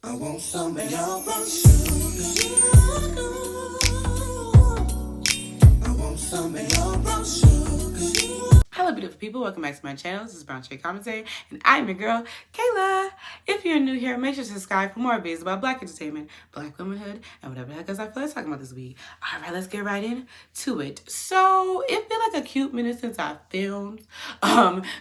I want some of your brown sugar. I want some of your brown sugar. Hello beautiful people, welcome back to my channel. This is Brownsugar Commentary and I'm your girl, Kayla. If you're new here, make sure to subscribe for more videos about black entertainment, black womanhood, and whatever the heck else I feel like talking about this week. Alright, let's get right into it. So, it feel like a cute minute since I filmed,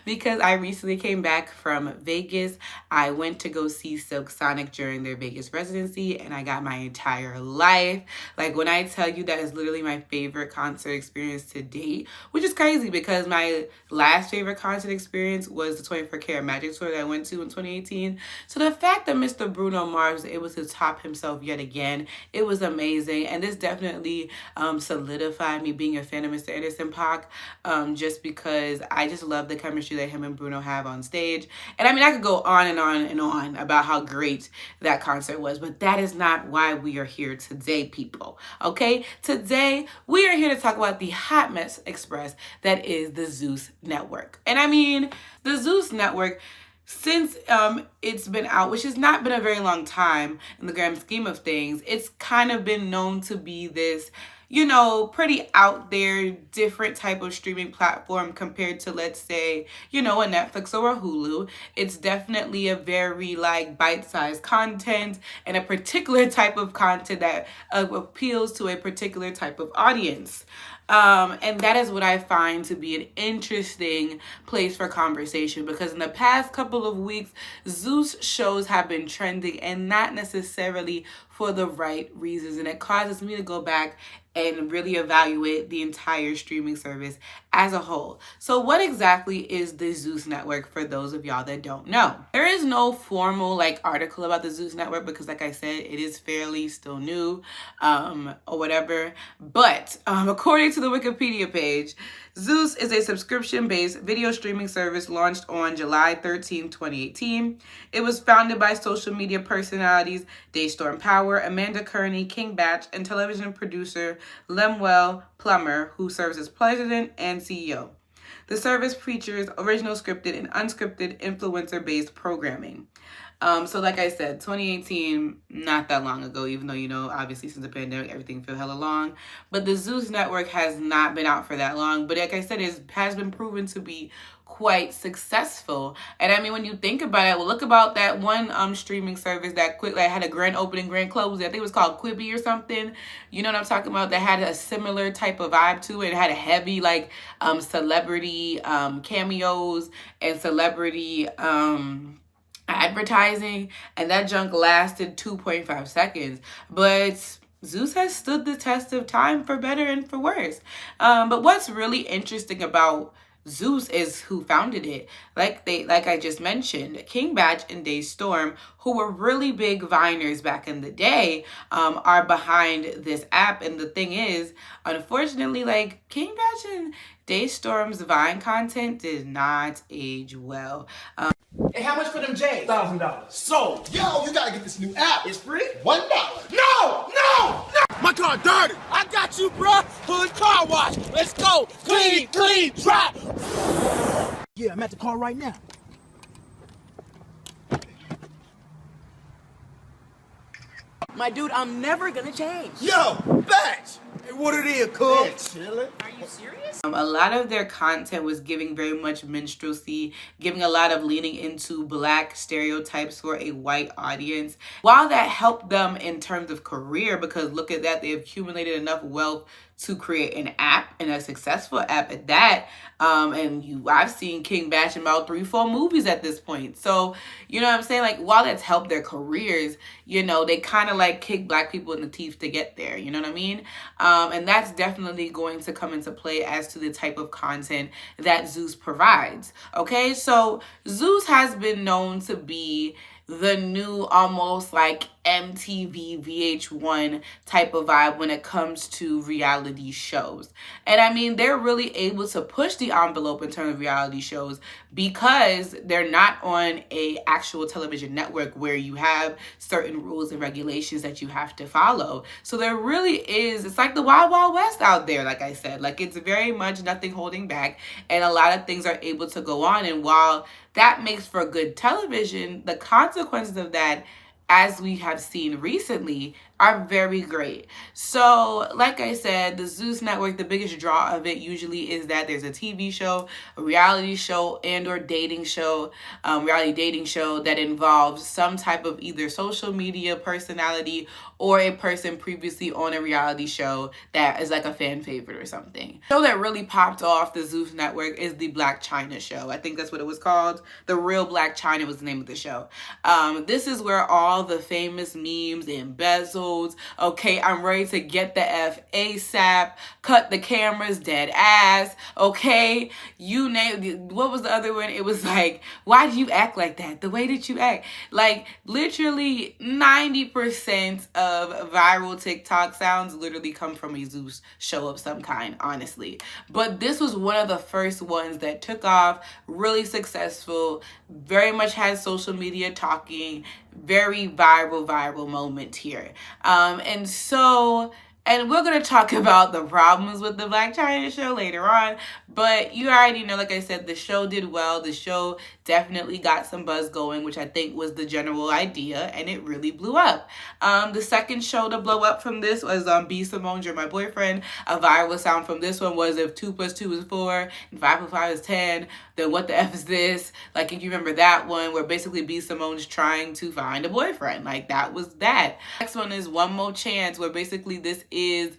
because I recently came back from Vegas. I went to go see Silk Sonic during their Vegas residency and I got my entire life. Like when I tell you that is literally my favorite concert experience to date, which is crazy because my last favorite concert experience was the 24 Karat Magic Tour that I went to in 2018. So the fact that Mr. Bruno Mars was able to top himself yet again, it was amazing. And this definitely solidified me being a fan of Mr. Anderson .Paak, just because I just love the chemistry that him and Bruno have on stage. And I mean, I could go on and on and on about how great that concert was, but that is not why we are here today, people. Okay? Today, we are here to talk about the hot mess express that is the Zeus Network. And I mean, the Zeus Network, since it's been out, which has not been a very long time in the grand scheme of things, it's kind of been known to be this, you know, pretty out there, different type of streaming platform compared to, let's say, you know, a Netflix or a Hulu. It's definitely a very like bite-sized content and a particular type of content that appeals to a particular type of audience. And that is what I find to be an interesting place for conversation, because in the past couple of weeks, Zeus shows have been trending and not necessarily for the right reasons. And it causes me to go back and really evaluate the entire streaming service as a whole. So what exactly is the Zeus Network for those of y'all that don't know? There is no formal like article about the Zeus Network because like I said, it is fairly still new or whatever. But according to the Wikipedia page, Zeus is a subscription-based video streaming service launched on July 13, 2018. It was founded by social media personalities Daystorm Power, Amanda Kearney, King Batch, and television producer Lemuel Plummer, who serves as president and CEO. The service features original scripted and unscripted influencer-based programming. So like I said, 2018, not that long ago, even though, you know, obviously since the pandemic, everything feel hella long. But the Zeus Network has not been out for that long. But like I said, it has been proven to be quite successful. And I mean, when you think about it, well, look about that one streaming service that had a grand opening, grand closing. I think it was called Quibi or something. You know what I'm talking about? That had a similar type of vibe to it. It had a heavy like celebrity cameos and celebrity advertising, and that junk lasted 2.5 seconds. But Zeus has stood the test of time for better and for worse. But what's really interesting about Zeus is who founded it. Like I just mentioned, King Batch and Daystorm, who were really big Viners back in the day, are behind this app. And the thing is, unfortunately, like King Batch and Daystorm's Vine content did not age well. Hey, how much for them J's? $1,000. So, Yo, you gotta get this new app. it's free? $1. No! No! My car dirty. I got you, bruh. Hood car wash. Let's go. Clean, clean, dry. Yeah, I'm at the car right now. My dude, I'm never gonna change. Yo, Batch. Hey, what it is, cuz? Chillin'. Are you serious? A lot of their content was giving very much minstrelsy, giving a lot of leaning into black stereotypes for a white audience. While that helped them in terms of career, because look at that, they've accumulated enough wealth to create an app, and a successful app at that. I've seen King Batch in about 3-4 movies at this point. So, you know what I'm saying? Like, while that's helped their careers, you know, they kind of like kick black people in the teeth to get there. You know what I mean? And that's definitely going to come into play as to the type of content that Zeus provides. Okay, so Zeus has been known to be the new almost like MTV VH1 type of vibe when it comes to reality shows. And I mean, they're really able to push the envelope in terms of reality shows because they're not on a actual television network where you have certain rules and regulations that you have to follow. So there really is, it's like the Wild Wild West out there, like I said. Like, it's very much nothing holding back, and a lot of things are able to go on. And while that makes for good television, the consequences of that as we have seen recently, are very great. So, like I said, the Zeus Network, the biggest draw of it usually is that there's a TV show, a reality show, and or dating show, reality dating show that involves some type of either social media personality or a person previously on a reality show that is like a fan favorite or something. The show that really popped off the Zeus Network is the Black China show. I think that's what it was called. The Real Black China was the name of the show. This is where all the famous memes, the embezzles, okay, I'm ready to get the F ASAP, cut the cameras, dead ass, okay, you name, what was the other one? It was like, why do you act like that? The way that you act. Like, literally 90% of viral TikTok sounds literally come from a Zeus show of some kind, honestly. But this was one of the first ones that took off, really successful, very much had social media talking, very viral moment here. And we're going to talk about the problems with the Black China show later on. But you already know, like I said, the show did well. The show definitely got some buzz going, which I think was the general idea. And it really blew up. The second show to blow up from this was Be Simone, You're My Boyfriend. A viral sound from this one was if 2 + 2 is 4 and 5 + 5 is 10, then what the F is this? Like, if you remember that one where basically Be Simone's trying to find a boyfriend. Like, that was that. Next one is One More Chance, where basically this is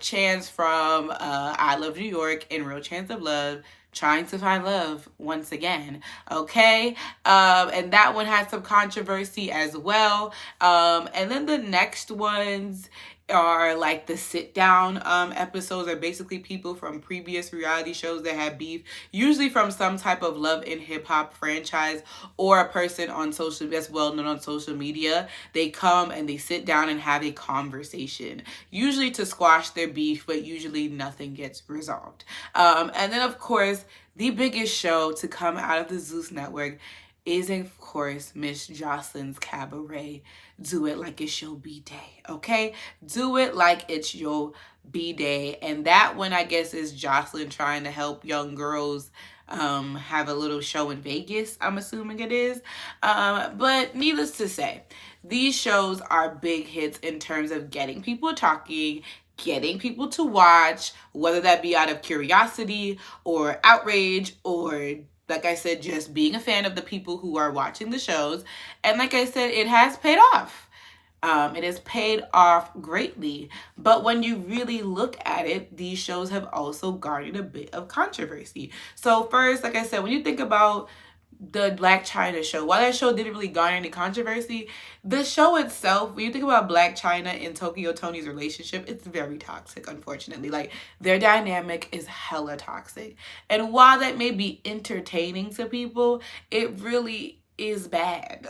Chance from I Love New York and Real Chance of Love trying to find love once again, okay? And that one had some controversy as well. And then the next ones are like the sit down episodes are basically people from previous reality shows that had beef, usually from some type of love and hip hop franchise or a person on social that's well known on social media. They come and they sit down and have a conversation, usually to squash their beef, but usually nothing gets resolved. And then of course the biggest show to come out of the Zeus Network is, of course, Miss Jocelyns Cabaret. Do it like it's your B-Day, okay? Do it like it's your B-Day. And that one, I guess, is Jocelyn trying to help young girls have a little show in Vegas, I'm assuming it is. But needless to say, these shows are big hits in terms of getting people talking, getting people to watch, whether that be out of curiosity or outrage or, like I said, just being a fan of the people who are watching the shows. And like I said, it has paid off. It has paid off greatly. But when you really look at it, these shows have also garnered a bit of controversy. So first, like I said, when you think about the Black China show, while that show didn't really garner any controversy, the show itself, when you think about Black China and Tokyo Tony's relationship, it's very toxic, unfortunately. Like, their dynamic is hella toxic. And while that may be entertaining to people, it really is bad.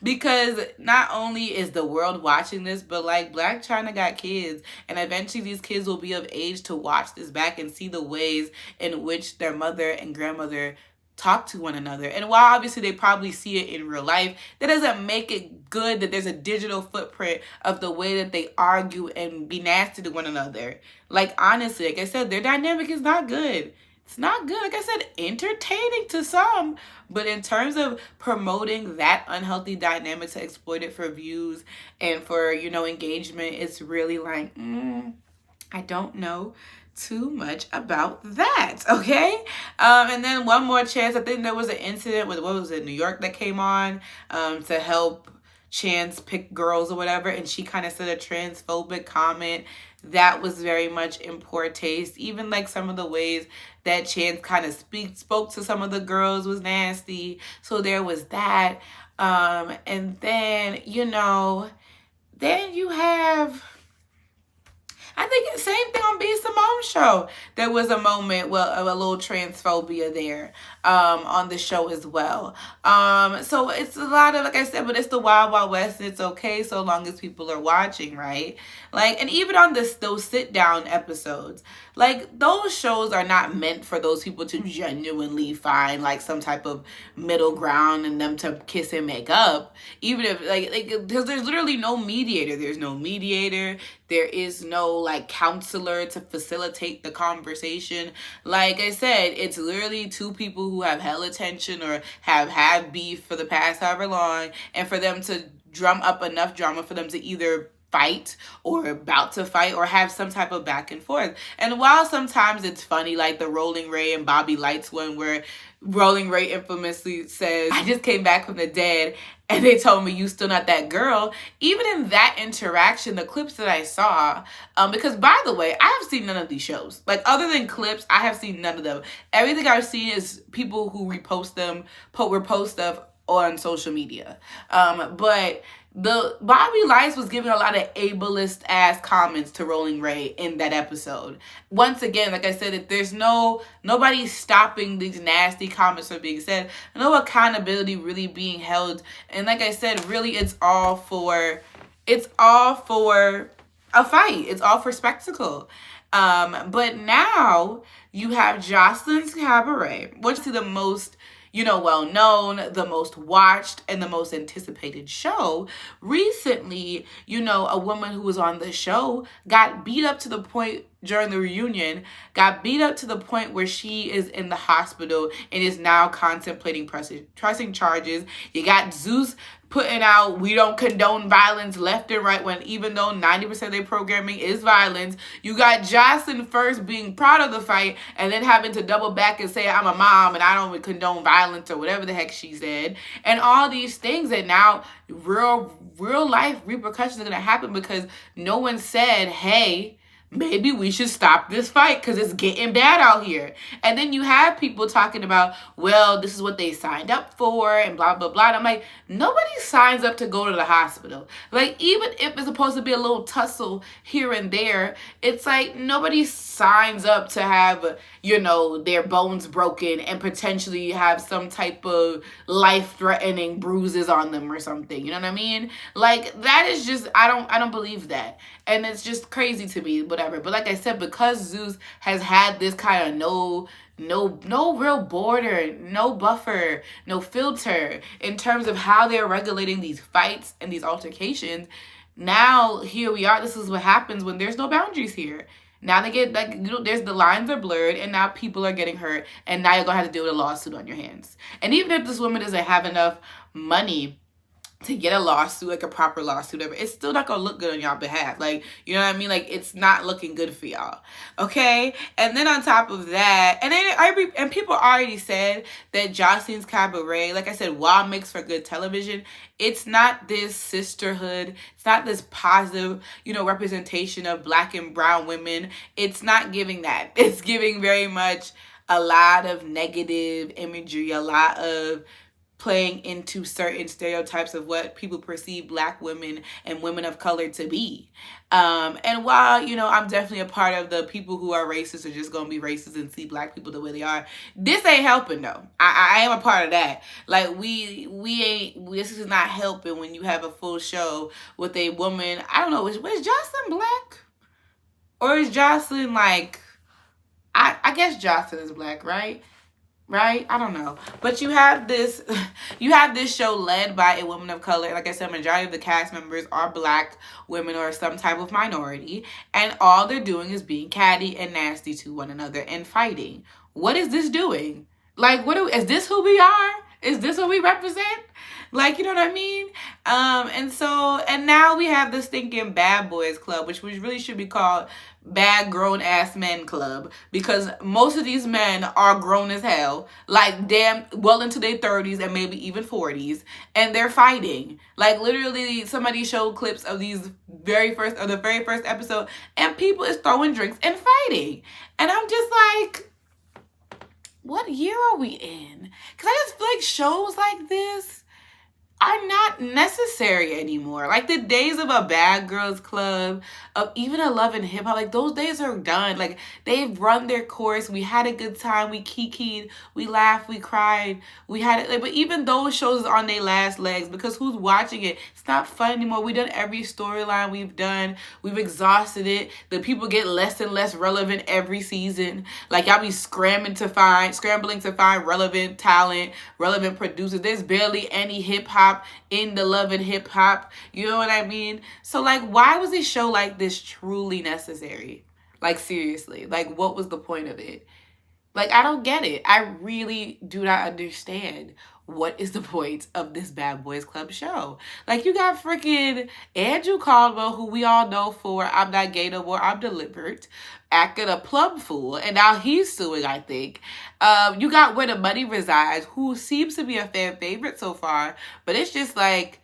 Because not only is the world watching this, but like Black China got kids, and eventually these kids will be of age to watch this back and see the ways in which their mother and grandmother talk to one another. And while obviously they probably see it in real life, that doesn't make it good that there's a digital footprint of the way that they argue and be nasty to one another. Like, honestly, like I said, their dynamic is not good. It's not good. Like I said, entertaining to some, but in terms of promoting that unhealthy dynamic to exploit it for views and for, you know, engagement, it's really like, I don't know too much about that, okay? And then One More Chance, I think there was an incident with, what was it, New York that came on to help Chance pick girls or whatever, and she kind of said a transphobic comment that was very much in poor taste. Even like some of the ways that Chance kind of spoke to some of the girls was nasty. So there was that. And then, you know, then you have, I think same thing on B. Simone's show. There was a moment, well, a little transphobia there on the show as well. So it's a lot of, like I said, but it's the Wild Wild West. And it's okay so long as people are watching, right? Like, and even on those sit down episodes, Like, those shows are not meant for those people to genuinely find like some type of middle ground and them to kiss and make up. Even if like because there's literally no mediator. There's no mediator. There is no like counselor to facilitate the conversation. Like I said, it's literally two people who have hella tension or have had beef for the past however long, and for them to drum up enough drama for them to either fight or about to fight or have some type of back and forth. And while sometimes it's funny, like the Rolling Ray and Bobby Lights one, where Rolling Ray infamously says, "I just came back from the dead and they told me you still not that girl." Even in that interaction, the clips that I saw, because by the way, I have seen none of these shows. Like, other than clips, I have seen none of them. Everything I've seen is people who repost them, repost stuff on social media. But the Bobby Lights was giving a lot of ableist ass comments to Rolling Ray in that episode. Once again, like I said, if there's nobody stopping these nasty comments from being said, no accountability really being held. And like I said, really it's all for a fight. It's all for spectacle. But now you have Jocelyns Cabaret, which is the most well known, the most watched, and the most anticipated show. Recently, a woman who was on the show got beat up to the point during the reunion, got beat up to the point where she is in the hospital and is now contemplating pressing charges. You got Zeus putting out, "We don't condone violence" left and right, when even though 90% of their programming is violence. You got Jocelyn first being proud of the fight and then having to double back and say, "I'm a mom and I don't condone violence," or whatever the heck she said. And all these things that now real life repercussions are going to happen because no one said, "Hey, maybe we should stop this fight because it's getting bad out here." And then you have people talking about, well, this is what they signed up for and blah, blah, blah. And I'm like, nobody signs up to go to the hospital. Like, even if it's supposed to be a little tussle here and there, it's like nobody signs up to have, their bones broken and potentially have some type of life-threatening bruises on them or something. You know what I mean? Like, that is just, I don't believe that. And it's just crazy to me, whatever. But like I said, because Zeus has had this kind of no real border, no buffer, no filter in terms of how they're regulating these fights and these altercations, now here we are. This is what happens when there's no boundaries here. Now they get there's the lines are blurred, and now people are getting hurt, and now you're gonna have to deal with a lawsuit on your hands. And even if this woman doesn't have enough money to get a lawsuit, like a proper lawsuit, whatever, it's still not gonna look good on y'all behalf. Like, you know what I mean? Like, it's not looking good for y'all. Okay? And then on top of that, and people already said that Jocelyns Cabaret, like I said, while makes for good television, it's not this sisterhood. It's not this positive, representation of Black and brown women. It's not giving that. It's giving very much a lot of negative imagery, a lot of playing into certain stereotypes of what people perceive Black women and women of color to be. And while, I'm definitely a part of the people who are racist are just going to be racist and see Black people the way they are, this ain't helping though. I am a part of that. Like, this is not helping when you have a full show with a woman. I don't know, is Jocelyn Black? Or is Jocelyn like, I guess Jocelyn is Black, right? Right? I don't know. But you have this show led by a woman of color. Like I said, majority of the cast members are Black women or some type of minority. And all they're doing is being catty and nasty to one another and fighting. What is this doing? Like, is this who we are? Is this what we represent? Like, you know what I mean? And now we have this thinking Bad Boys Club, which really should be called Bad Grown Ass Men Club, because most of these men are grown as hell, like damn well into their 30s and maybe even 40s, and they're fighting. Like, literally, somebody showed clips of the very first episode, and people is throwing drinks and fighting. And I'm just like, what year are we in? Because I just feel like shows like this are not necessary anymore. Like the days of a Bad Girls Club, of even a Love and Hip Hop, like those days are done. Like they've run their course. We had a good time. We kikied, we laughed, we cried, we had it. Like, but even those shows are on their last legs because who's watching it? It's not fun anymore. We've done every storyline we've done. We've exhausted it. The people get less and less relevant every season. Like y'all be scrambling to find relevant talent, relevant producers. There's barely any hip hop in the Love and Hip Hop. You know what I mean? So like, why was a show like this truly necessary? Like seriously, like what was the point of it? Like, I don't get it. I really do not understand what is the point of this Bad Boys Club show. Like, you got freaking Andrew Caldwell, who we all know for I'm Not Gay No More, I'm Delivered, acting a plum fool, and now he's suing, I think. You got Where the Money Resides, who seems to be a fan favorite so far, but it's just like,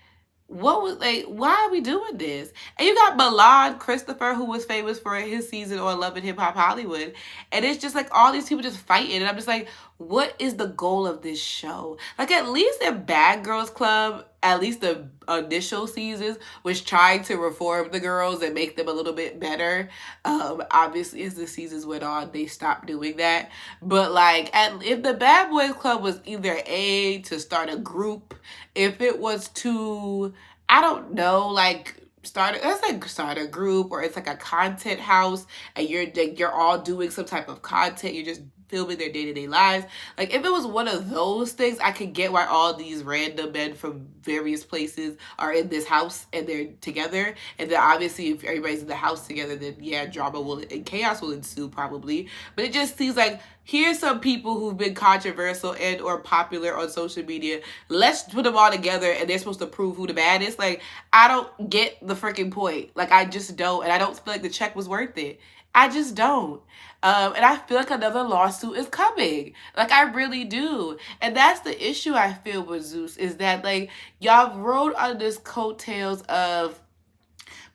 why are we doing this? And you got Milan Christopher, who was famous for his season on Love and Hip Hop Hollywood. And it's just like all these people just fighting. And I'm just like, what is the goal of this show? Like at least in Bad Girls Club, at least the initial seasons was trying to reform the girls and make them a little bit better. Obviously, as the seasons went on, they stopped doing that. But like, if the Bad Boys Club was either to start a group, if it was to, I don't know, like start a group, or it's like a content house and you're all doing some type of content, you're just filming their day-to-day lives. Like if it was one of those things, I could get why all these random men from various places are in this house and they're together. And then obviously if everybody's in the house together, then yeah, drama and chaos will ensue probably. But it just seems like here's some people who've been controversial and or popular on social media. Let's put them all together and they're supposed to prove who the bad is. Like, I don't get the freaking point. Like, I just don't. And I don't feel like the check was worth it. I just don't. And I feel like another lawsuit is coming. Like, I really do. And that's the issue I feel with Zeus, is that, like, y'all rode on this coattails of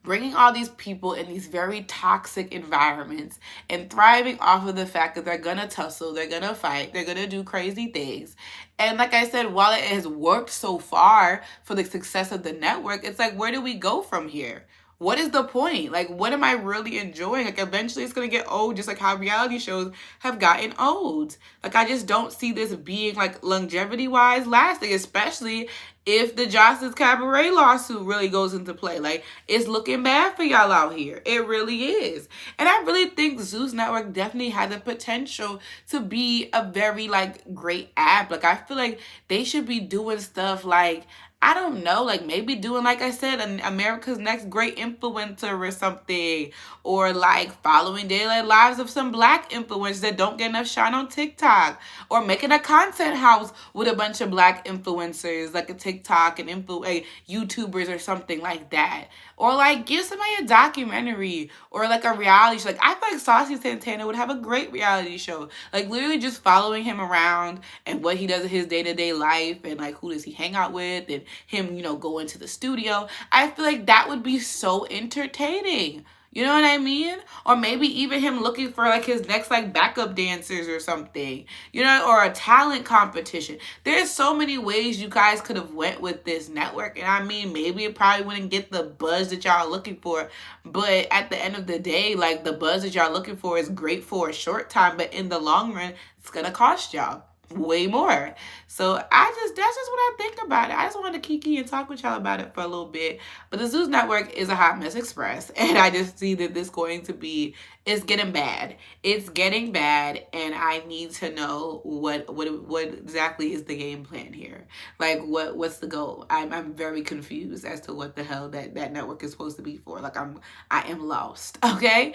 bringing all these people in these very toxic environments and thriving off of the fact that they're gonna tussle, they're gonna fight, they're gonna do crazy things. And like I said, while it has worked so far for the success of the network, it's like, where do we go from here? What is the point? Like, what am I really enjoying? Like, eventually it's going to get old, just like how reality shows have gotten old. Like, I just don't see this being, like, longevity-wise lasting, especially if the Jocelyns Cabaret lawsuit really goes into play. Like, it's looking bad for y'all out here. It really is. And I really think Zeus Network definitely has the potential to be a very, like, great app. Like, I feel like they should be doing stuff like, I don't know, like maybe doing, like I said, an America's Next Great Influencer or something. Or like following daily lives of some Black influencers that don't get enough shine on TikTok. Or making a content house with a bunch of Black influencers, like a TikTok and YouTubers or something like that. Or like give somebody a documentary or like a reality show. Like I feel like Saucy Santana would have a great reality show. Like literally just following him around and what he does in his day-to-day life and like who does he hang out with and him, you know, going to the studio. I feel like that would be so entertaining. You know what I mean? Or maybe even him looking for like his next like backup dancers or something, you know, or a talent competition. There's so many ways you guys could have went with this network. And I mean, maybe it probably wouldn't get the buzz that y'all are looking for. But at the end of the day, like the buzz that y'all looking for is great for a short time. But in the long run, it's going to cost y'all way more. So that's just what I think about it. I just wanted to kiki and talk with y'all about it for a little bit. But the Zeus Network is a hot mess express. And I just see that this going to be, it's getting bad. It's getting bad. And I need to know what exactly is the game plan here. Like what's the goal? I'm very confused as to what the hell that network is supposed to be for. Like I am lost. Okay.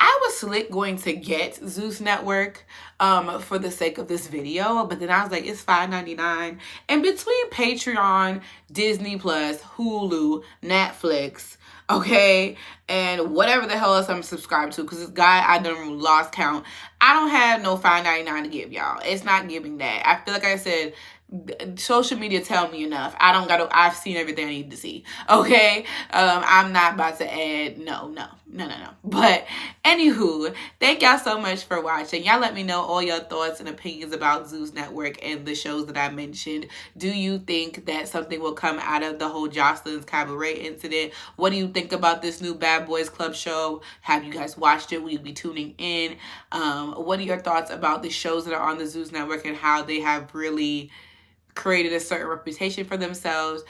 I was slick going to get Zeus Network for the sake of this video. But then I was like, it's $5.99. And between Patreon, Disney Plus, Hulu, Netflix, okay, and whatever the hell else I'm subscribed to, because this guy, I done lost count. I don't have no $5.99 to give y'all. It's not giving that. I feel like I said, social media tell me enough. I've seen everything I need to see. Okay. I'm not about to add. No. No. But anywho, thank y'all so much for watching. Y'all let me know all your thoughts and opinions about Zeus Network and the shows that I mentioned. Do you think that something will come out of the whole Jocelyns Cabaret incident? What do you think about this new Bad Boys Club show? Have you guys watched it? Will you be tuning in? What are your thoughts about the shows that are on the Zeus Network and how they have really created a certain reputation for themselves?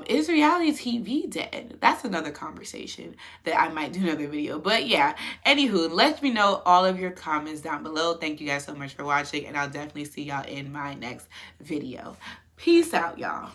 Is reality TV dead? That's another conversation that I might do another video. But yeah, anywho, let me know all of your comments down below. Thank you guys so much for watching, and I'll definitely see y'all in my next video. Peace out, y'all.